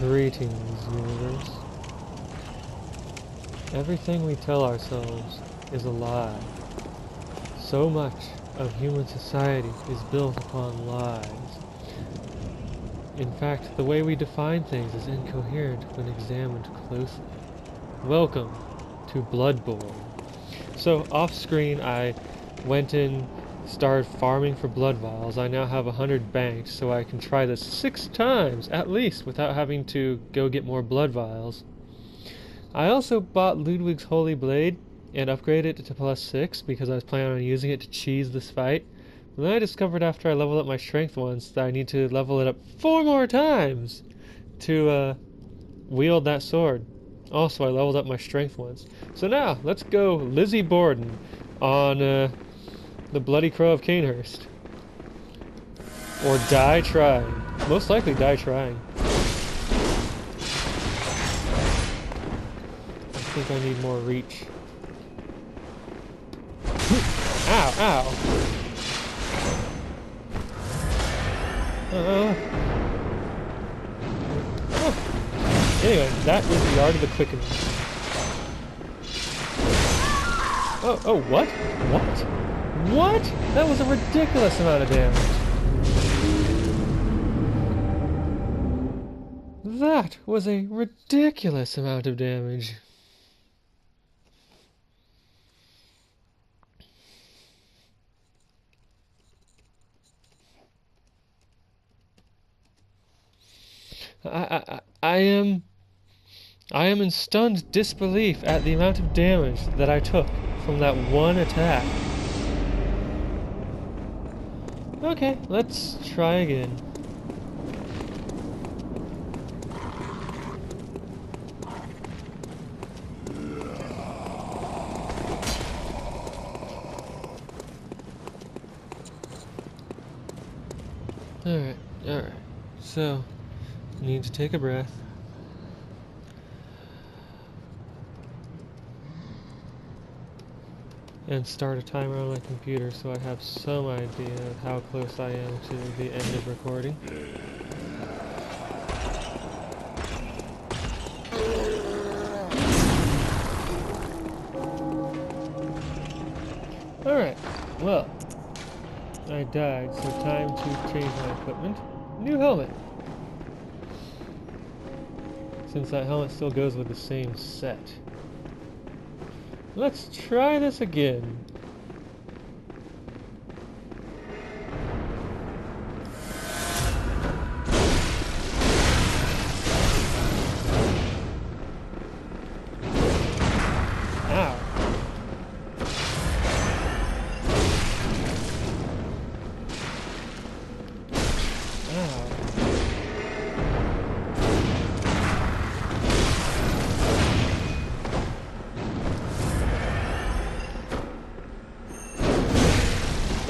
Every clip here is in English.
Greetings, universe. Everything we tell ourselves is a lie. So much of human society is built upon lies. In fact, the way we define things is incoherent when examined closely. Welcome to Bloodborne. So, off screen, I went in, started farming for blood vials. I now have 100 banked, so I can try this 6 times, at least, without having to go get more blood vials. I also bought Ludwig's Holy Blade and upgraded it to +6 because I was planning on using it to cheese this fight. But then I discovered after I leveled up my strength once that I need to level it up 4 more times to wield that sword. Also, I leveled up my strength once. So now, let's go Lizzie Borden on the Bloody Crow of Canehurst. Or die trying. Most likely die trying. I think I need more reach. Ow, ow! Oh. Anyway, that is the art of the quickening. Oh, what? What? What? That was a ridiculous amount of damage. That was a ridiculous amount of damage. I am in stunned disbelief at the amount of damage that I took from that one attack. Okay, let's try again. Alright. So, need to take a breath. And start a timer on my computer so I have some idea of how close I am to the end of recording. Alright, well, I died, so time to change my equipment. New helmet! Since that helmet still goes with the same set. Let's try this again. Ow. Ow.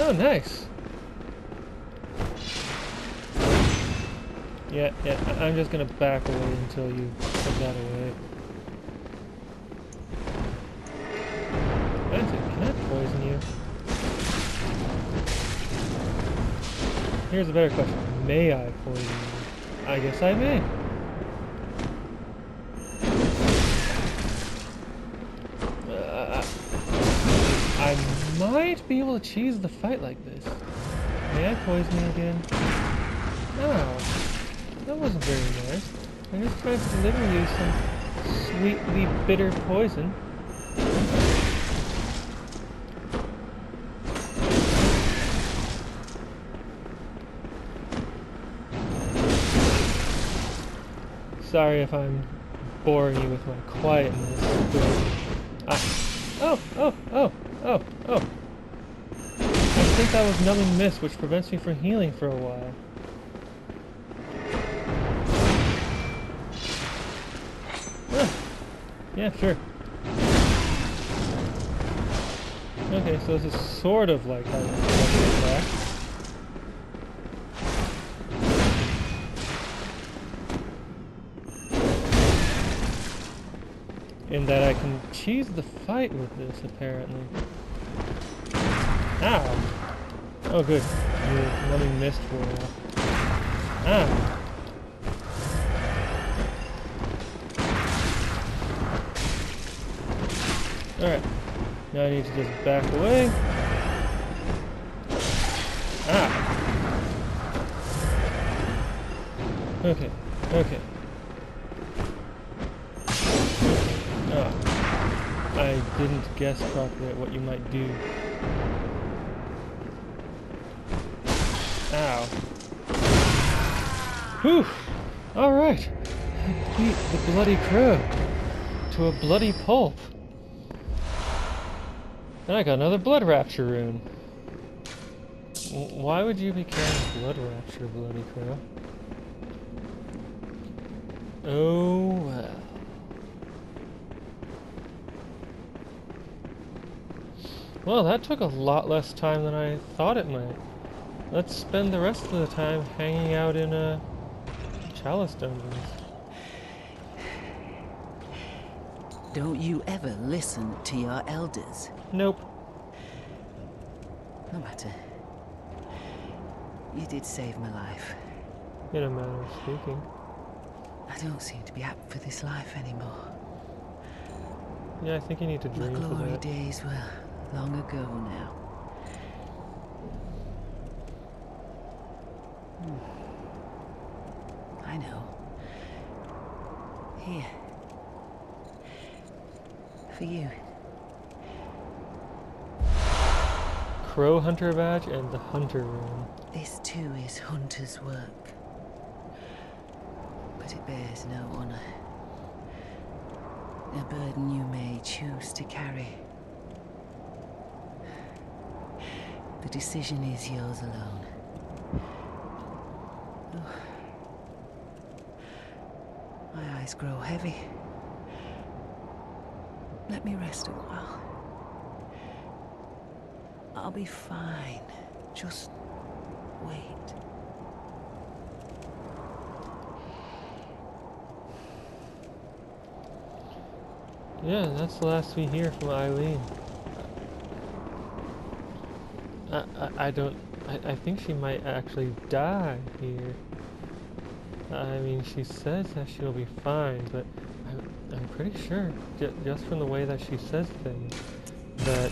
Oh, nice. Yeah, I'm just gonna back away until you put that away. Can I poison you? Here's a better question. May I poison you? I guess I may. I might be able to cheese the fight like this. May I poison you again? Oh, that wasn't very nice. I'm just trying to deliver you some sweetly bitter poison. Sorry if I'm boring you with my quietness. Oh. I think that was numbing mist, which prevents me from healing for a while. Yeah, sure. Okay, so this is sort of like how you back. In that I can cheese the fight with this, apparently. Ow! Oh, good. You're numbing mist for a while. Ow! Alright. Now I need to just back away. Ah! Okay, okay. Ah. I didn't guess properly at what you might do. Ow. Whew! Alright. I beat the bloody crow to a bloody pulp. And I got another blood rapture rune. Why would you be carrying blood rapture, bloody crow? Oh well. Well, that took a lot less time than I thought it might. Let's spend the rest of the time hanging out in Chalice dungeons. Don't you ever listen to your elders? Nope. No matter. You did save my life. In a manner of speaking. I don't seem to be apt for this life anymore. Yeah, I think you need to dream My for glory that. days were long ago now. I know. Here. For you. Crow Hunter badge and the Hunter rune. This too is hunter's work. But it bears no honor. A burden you may choose to carry. The decision is yours alone. Oh. My eyes grow heavy. Let me rest a while. I'll be fine. Just wait. Yeah, that's the last we hear from Eileen. I think she might actually die here. I mean, she says that she'll be fine, but I'm pretty sure, just from the way that she says things, that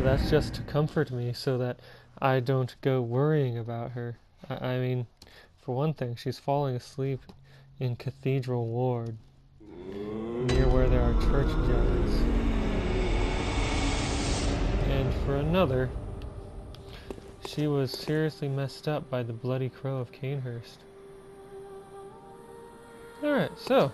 that's just to comfort me so that I don't go worrying about her. I mean, for one thing, she's falling asleep in Cathedral Ward, near where there are church giants. And for another, she was seriously messed up by the Bloody Crow of Canehurst. Alright, so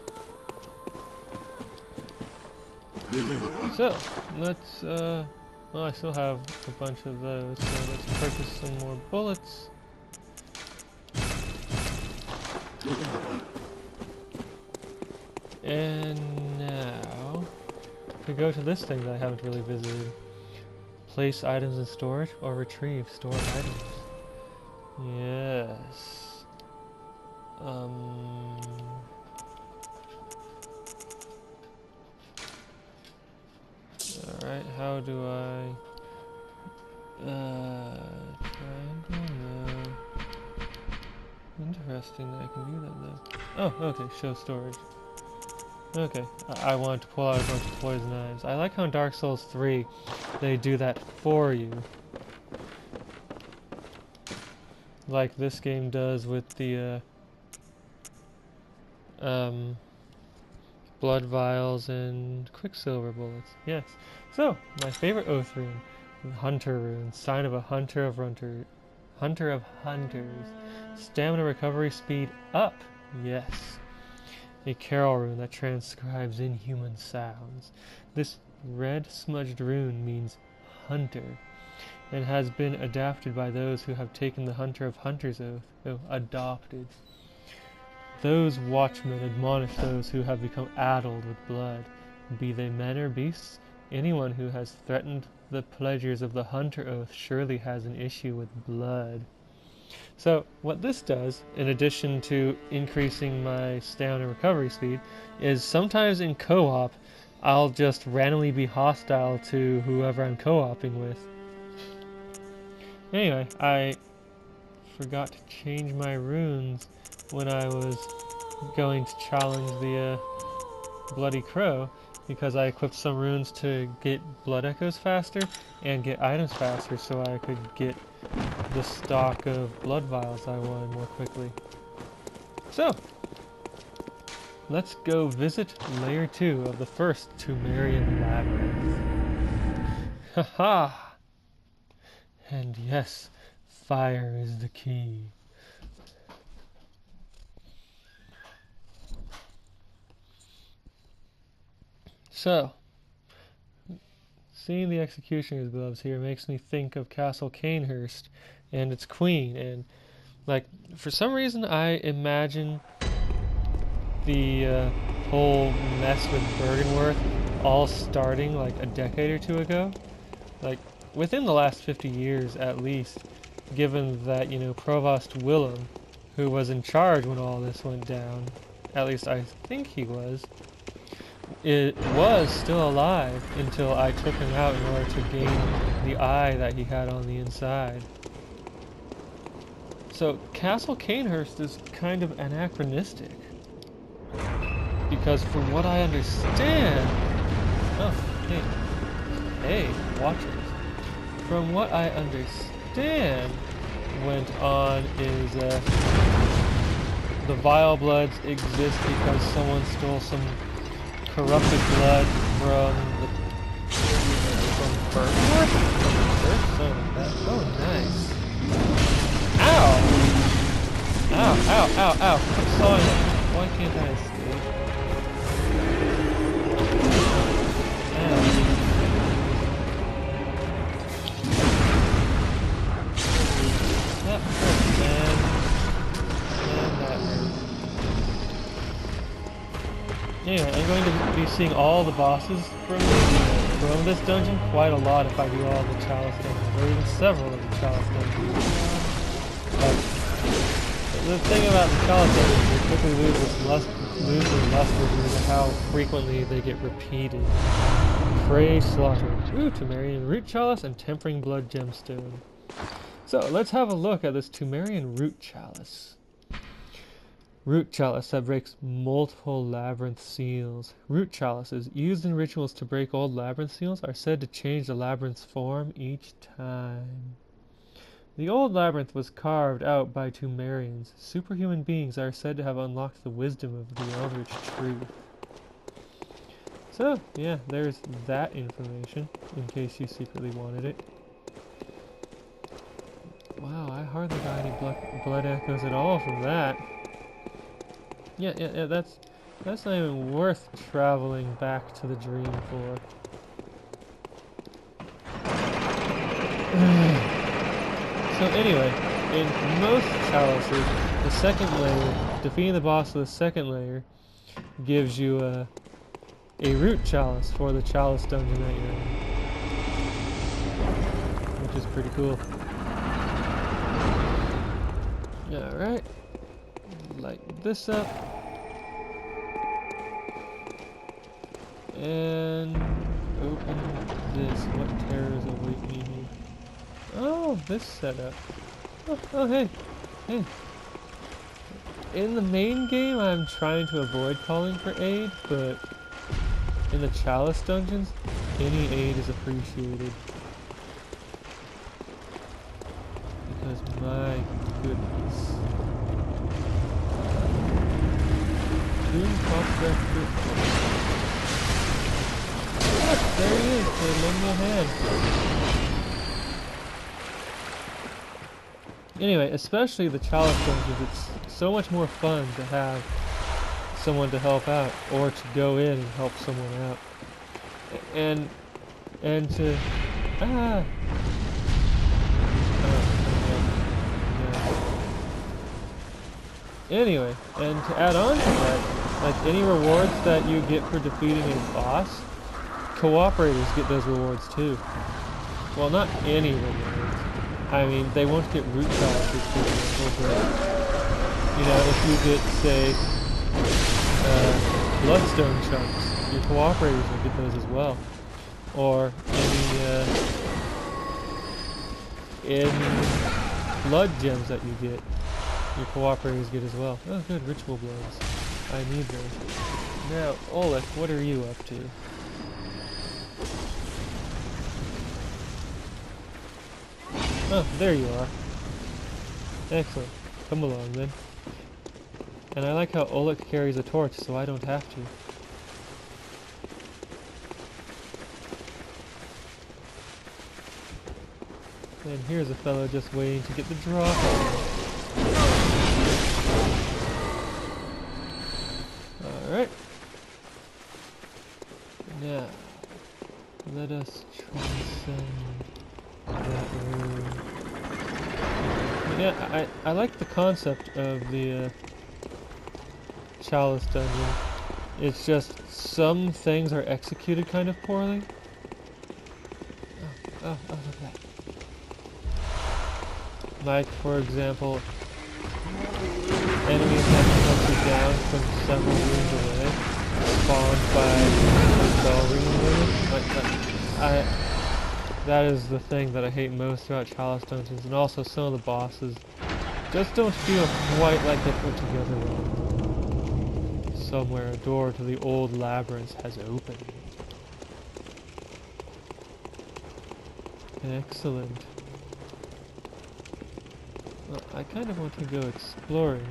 let's, well, I still have a bunch of those, so let's purchase some more bullets. And now, we go to this thing that I haven't really visited. Place items in storage or retrieve stored items. Yes. Alright, how do I... triangle? No. Interesting that I can do that though. Oh, okay, show storage. Okay, I wanted to pull out a bunch of poison knives. I like how in Dark Souls 3, they do that for you. Like this game does with the, blood vials and quicksilver bullets. Yes. So, my favorite oath rune, Hunter rune, sign of a hunter of hunters. Stamina recovery speed up. Yes. A carol rune that transcribes inhuman sounds. This red smudged rune means hunter, and has been adapted by those who have taken the Hunter of Hunters oath. Oh, adopted. Those watchmen admonish those who have become addled with blood, be they men or beasts. Anyone who has threatened the pleasures of the Hunter oath surely has an issue with blood. So what this does, in addition to increasing my stamina recovery speed, is sometimes in co-op, I'll just randomly be hostile to whoever I'm co-oping with. Anyway, I forgot to change my runes when I was going to challenge the Bloody Crow because I equipped some runes to get blood echoes faster and get items faster so I could get the stock of blood vials I wanted more quickly. So, let's go visit layer 2 of the first Tumerian labyrinth. Haha! And yes, fire is the key. So, seeing the executioner's gloves here makes me think of Castle Canehurst and its queen, and like, for some reason I imagine the whole mess with Bergenworth all starting like a decade or two ago. Like, within the last 50 years at least, given that, you know, Provost Willem, who was in charge when all this went down, at least I think he was, it was still alive until I took him out in order to gain the eye that he had on the inside. So Castle Canehurst is kind of anachronistic, because from what I understand, hey, watchers. From what I understand went on is the Vile Bloods exist because someone stole some corrupted blood from Bergdorf? Something like that. Oh, nice. Ow! Ow, ow, ow, ow. Quit sawing it. Why can't I escape? Ow. That hurt, man. And that hurt. Anyway, I'm going to be seeing all the bosses from this dungeon quite a lot if I do all the Chalice dungeons, or even several of the Chalice dungeons. But the thing about the Chalice dungeons, they quickly lose their luster due to how frequently they get repeated. Prey Slaughter. Ooh, Tumerian Root Chalice and Tempering Blood Gemstone. So, let's have a look at this Tumerian Root Chalice. Root Chalice that breaks multiple labyrinth seals. Root chalices, used in rituals to break old labyrinth seals, are said to change the labyrinth's form each time. The old labyrinth was carved out by Tumerians. Superhuman beings are said to have unlocked the wisdom of the Eldritch Truth. So, yeah, there's that information, in case you secretly wanted it. Wow, I hardly got any blood echoes at all from that. Yeah, that's not even worth traveling back to the dream for. So anyway, in most chalices, the second layer, defeating the boss of the second layer, gives you a root chalice for the chalice dungeon that you're in, which is pretty cool. Alright. Light this up. And open this. What terrors await me here? Oh, this setup. Oh, hey. In the main game, I'm trying to avoid calling for aid, but in the Chalice dungeons, any aid is appreciated. Because my goodness. Tomb Prospector. Look, there he is. They lend me a hand. Anyway, especially the Chalice dungeons, it's so much more fun to have someone to help out, or to go in and help someone out. And to... Anyway, and to add on to that, like any rewards that you get for defeating a boss, cooperators get those rewards too. Well, not any rewards. I mean, they won't get root chalices, for example, but, you know, if you get, say, bloodstone chunks, your cooperators will get those as well. Or any blood gems that you get, your cooperators get as well. Oh good, ritual bloods. I need those. Now, Oleg, what are you up to? Oh, there you are. Excellent. Come along then. And I like how Oleg carries a torch, so I don't have to. And here's a fellow just waiting to get the drop on. Alright. Now, let us transcend that room. Yeah, I like the concept of the Chalice dungeon. It's just some things are executed kind of poorly. Oh, look at that. Like, for example, enemies that hunt you down from several rooms away, spawned by bell ringing limits. That is the thing that I hate most about Chalice dungeons, and also some of the bosses just don't feel quite like they're put together well. Somewhere a door to the old labyrinth has opened. Excellent. Well, I kind of want to go exploring,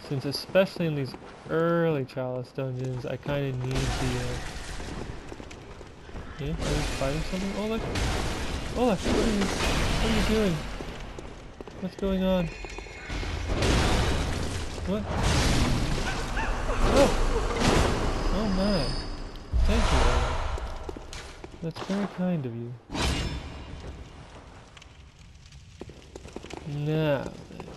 since especially in these early Chalice dungeons, I kind of need the, yeah, are you fighting something? Oleg? Oleg, what are you doing? What's going on? What? Oh! Oh my. Thank you, Oleg. That's very kind of you. Now then,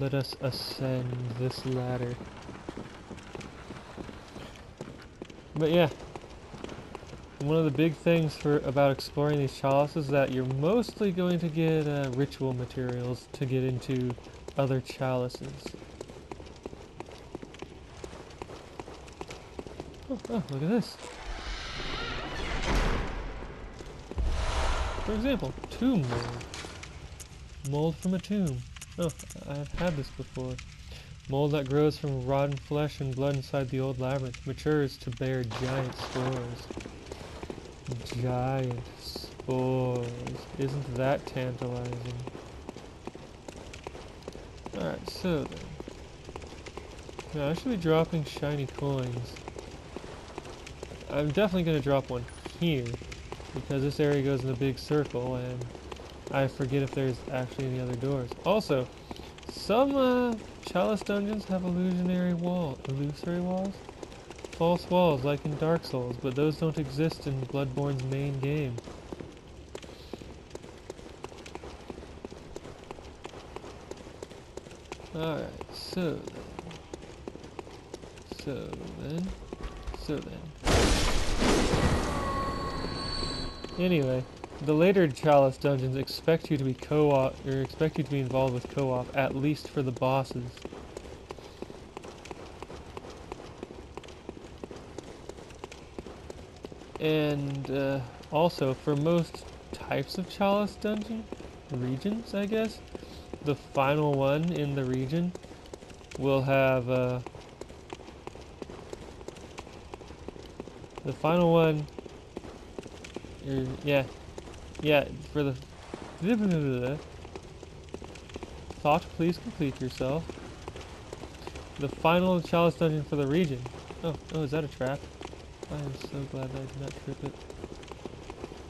let us ascend this ladder. But yeah, one of the big things about exploring these chalices is that you're mostly going to get ritual materials to get into other chalices. Oh, look at this. For example, tomb mold. Mold from a tomb. Oh, I've had this before. Mold that grows from rotten flesh and blood inside the old labyrinth matures to bear giant spores. Giant spores. Isn't that tantalizing? Alright, so then. Now I should be dropping shiny coins. I'm definitely going to drop one here, because this area goes in a big circle, and I forget if there's actually any other doors. Also, some Chalice dungeons have illusory walls. False walls, like in Dark Souls, but those don't exist in Bloodborne's main game. Alright, so then. Anyway, the later Chalice dungeons expect you to be involved with co-op, at least for the bosses. And also, for most types of Chalice dungeon regions, I guess, the final one in the region will have the final one. Yeah. For the thought, please complete yourself. The final Chalice dungeon for the region. Oh, is that a trap? I am so glad that I did not trip it.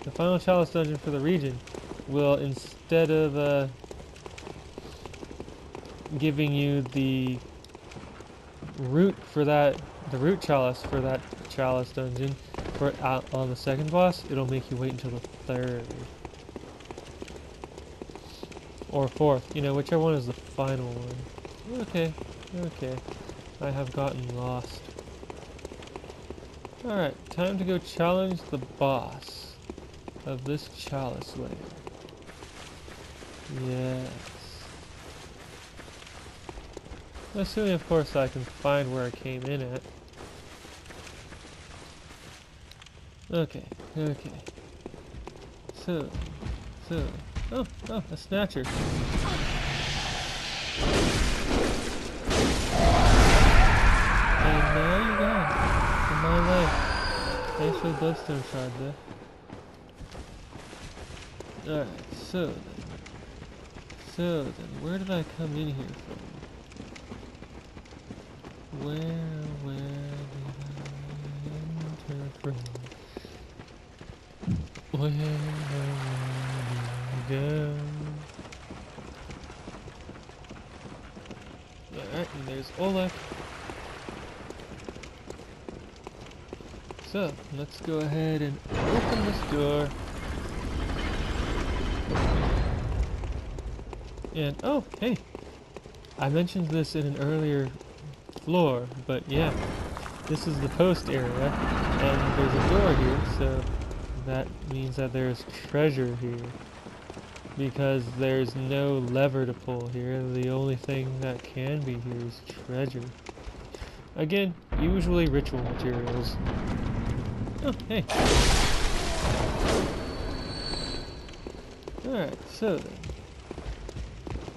The final Chalice dungeon for the region will, instead of giving you the root chalice for that Chalice dungeon on the second boss, it'll make you wait until the third or fourth, whichever one is the final one. Okay, I have gotten lost. Alright, time to go challenge the boss of this Chalice layer. Yes. Assuming, of course, I can find where I came in at. Okay. So. Oh, a snatcher. bloodstone shard though. Alright, so then, where did I come in here from? Where did I enter from? Where did I go? Alright, and there's Oleg. So, let's go ahead and open this door. And, oh, hey! I mentioned this in an earlier floor, but yeah, this is the post area, and there's a door here, so that means that there's treasure here. Because there's no lever to pull here, the only thing that can be here is treasure. Again, usually ritual materials. Oh, hey! Alright, so then.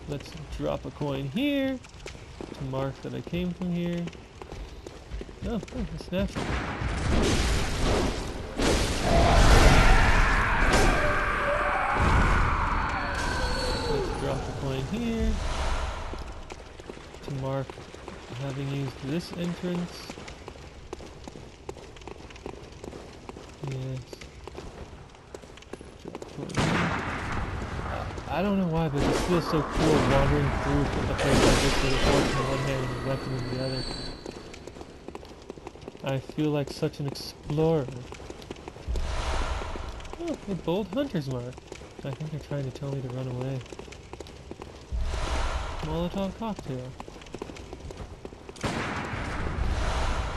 Let's drop a coin here to mark that I came from here. Oh, a snapshot. Let's drop a coin here to mark having used this entrance. Yes. Drop a coin here. I don't know why, but it feels so cool wandering through a place like this with a torch in one hand and a weapon in the other. I feel like such an explorer. Oh, a bold hunter's mark. I think they're trying to tell me to run away. Molotov cocktail.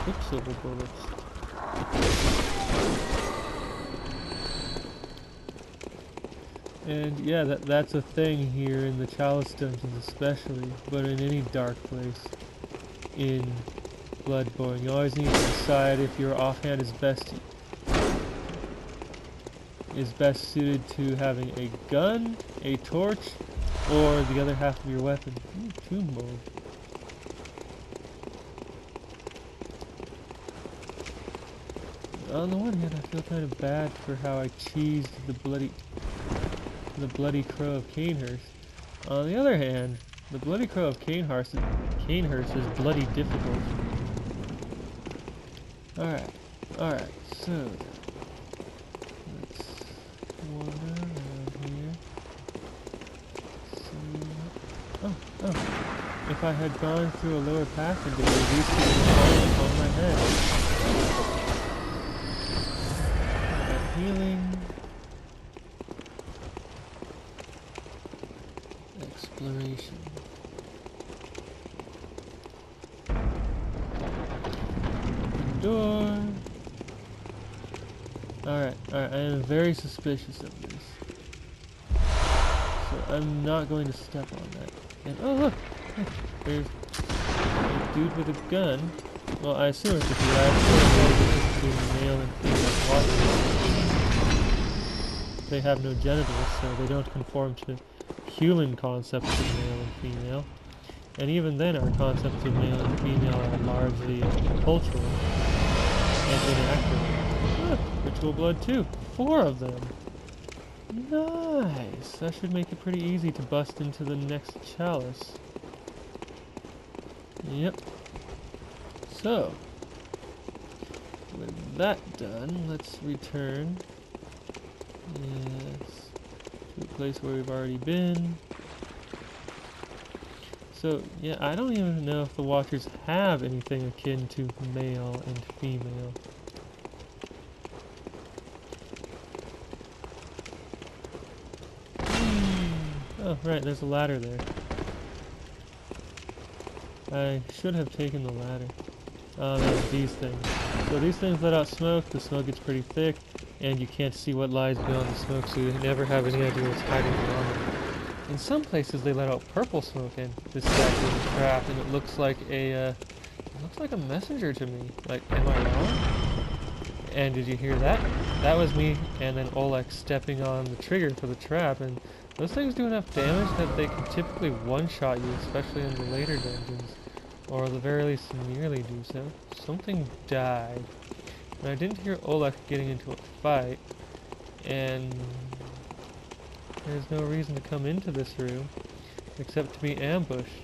Quicksilver bullets. And yeah, that's a thing here in the Chalice dungeons especially, but in any dark place in Bloodborne. You always need to decide if your offhand is best suited to having a gun, a torch, or the other half of your weapon. Ooh, tomb mold. On the one hand, I feel kind of bad for how I cheesed the bloody crow of Canehurst. On the other hand, the bloody crow of Canehurst is bloody difficult. Alright, so let's wander around here. See. Oh. If I had gone through a lower passage, it would have used to be falling upon my head. Healing. Exploration. Door. Alright, I am very suspicious of this. So I'm not going to step on that. And oh look! There's a dude with a gun. Well, I assume it's a dude. I assume it's between male and female watchers. They have no genitals, so they don't conform to human concepts of male and female. And even then, our concepts of male and female are largely cultural and inaccurate. Ah, ritual blood too. 4 of them. Nice. That should make it pretty easy to bust into the next chalice. Yep. So, with that done, let's return. Yes. To a place where we've already been. So, yeah, I don't even know if the Watchers have anything akin to male and female. Oh, right, there's a ladder there. I should have taken the ladder. There's these things. So these things let out smoke, the smoke gets pretty thick, and you can't see what lies beyond the smoke, so you never have any idea what's hiding beyond it. In some places they let out purple smoke, and this is actually a trap, and it looks like a messenger to me. Like, am I wrong? And did you hear that? That was me, and then Oleg stepping on the trigger for the trap, and those things do enough damage that they can typically one-shot you, especially in the later dungeons. Or at the very least, nearly do so. Something died. But I didn't hear Olek getting into a fight, and there's no reason to come into this room except to be ambushed.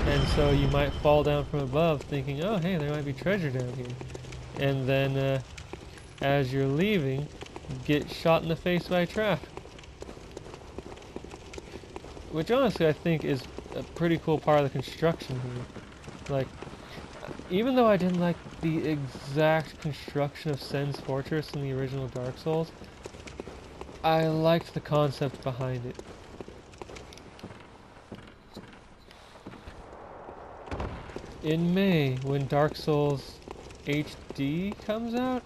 And so you might fall down from above thinking, oh hey, there might be treasure down here. And then as you're leaving, get shot in the face by a trap. Which honestly I think is a pretty cool part of the construction here. Like, even though I didn't like the exact construction of Sen's Fortress in the original Dark Souls, I liked the concept behind it. In May, when Dark Souls HD comes out,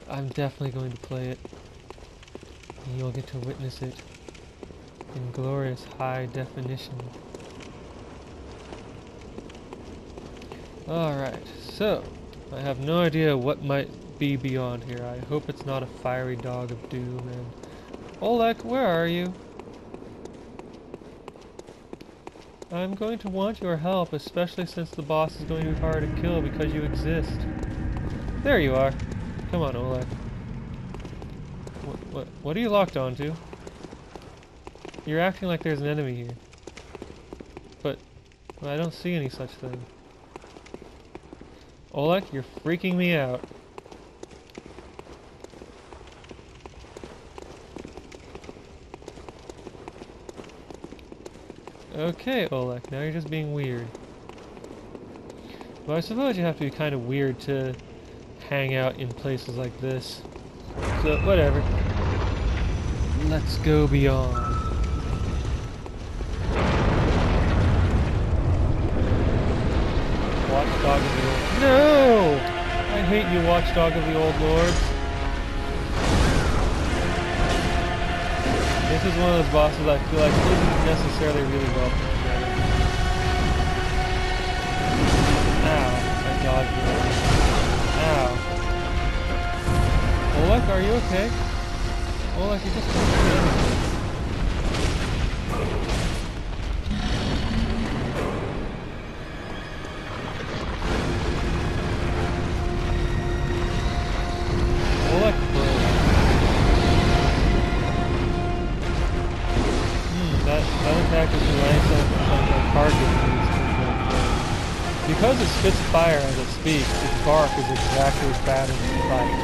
I'm definitely going to play it. And you'll get to witness it in glorious high definition. Alright, so I have no idea what might be beyond here. I hope it's not a fiery dog of doom. And Olek, where are you? I'm going to want your help, especially since the boss is going to be hard to kill because you exist. There you are. Come on, Olek. What are you locked onto? You're acting like there's an enemy here. But well, I don't see any such thing. Olek, you're freaking me out. Okay, Olek, now you're just being weird. Well, I suppose you have to be kind of weird to hang out in places like this. So, whatever. Let's go beyond. Watchdog of the Old... No! I hate you, Watchdog of the Old Lords. This is one of those bosses I feel like isn't necessarily really well put together. Ow. I dodged it. Ow. Olek, are you okay? Olek, you just killed the enemy. Olek broke. That attack is nice on the target. Because it spits fire as it speaks, its bark is exactly as bad as its bite.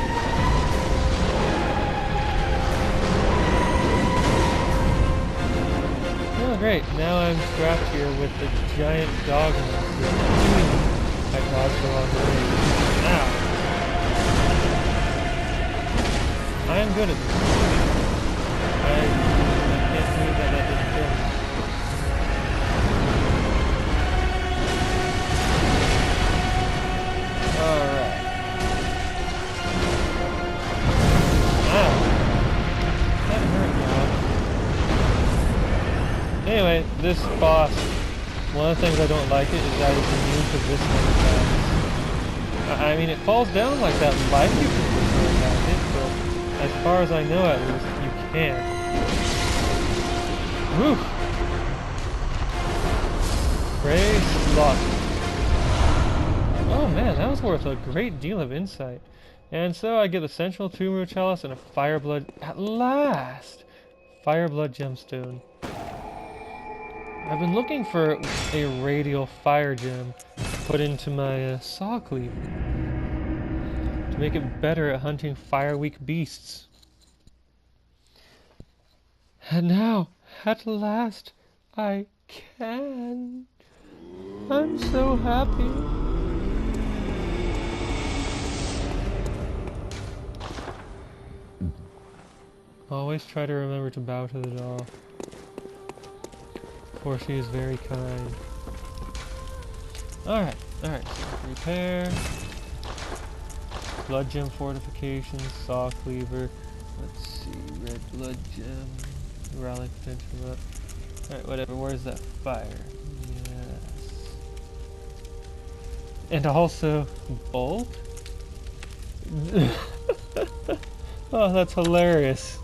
Oh great, now I'm trapped here with the giant dog monster. I dodged the wrong way. Ow. I am good at this. I can't believe that didn't kill me. Alright. Ow. That hurt now. Anyway, this boss, one of the things I don't like it is that it's immune to this kind of attacks. I mean, it falls down like that like you can attack it, but as far as I know at least, you can't. Whew! Praise luck. Oh man, that was worth a great deal of insight. And so I get the Central Tumor Chalice and a Fireblood, at last! Fireblood Gemstone. I've been looking for a radial fire gem to put into my saw cleaver to make it better at hunting fire-weak beasts. And now, at last, I can. I'm so happy. Always try to remember to bow to the doll, for she is very kind. Alright, so repair, blood gem fortifications, saw cleaver, let's see, red blood gem, rally potential up. Alright, whatever, where's that fire? Yes. And also, bolt? Oh, that's hilarious.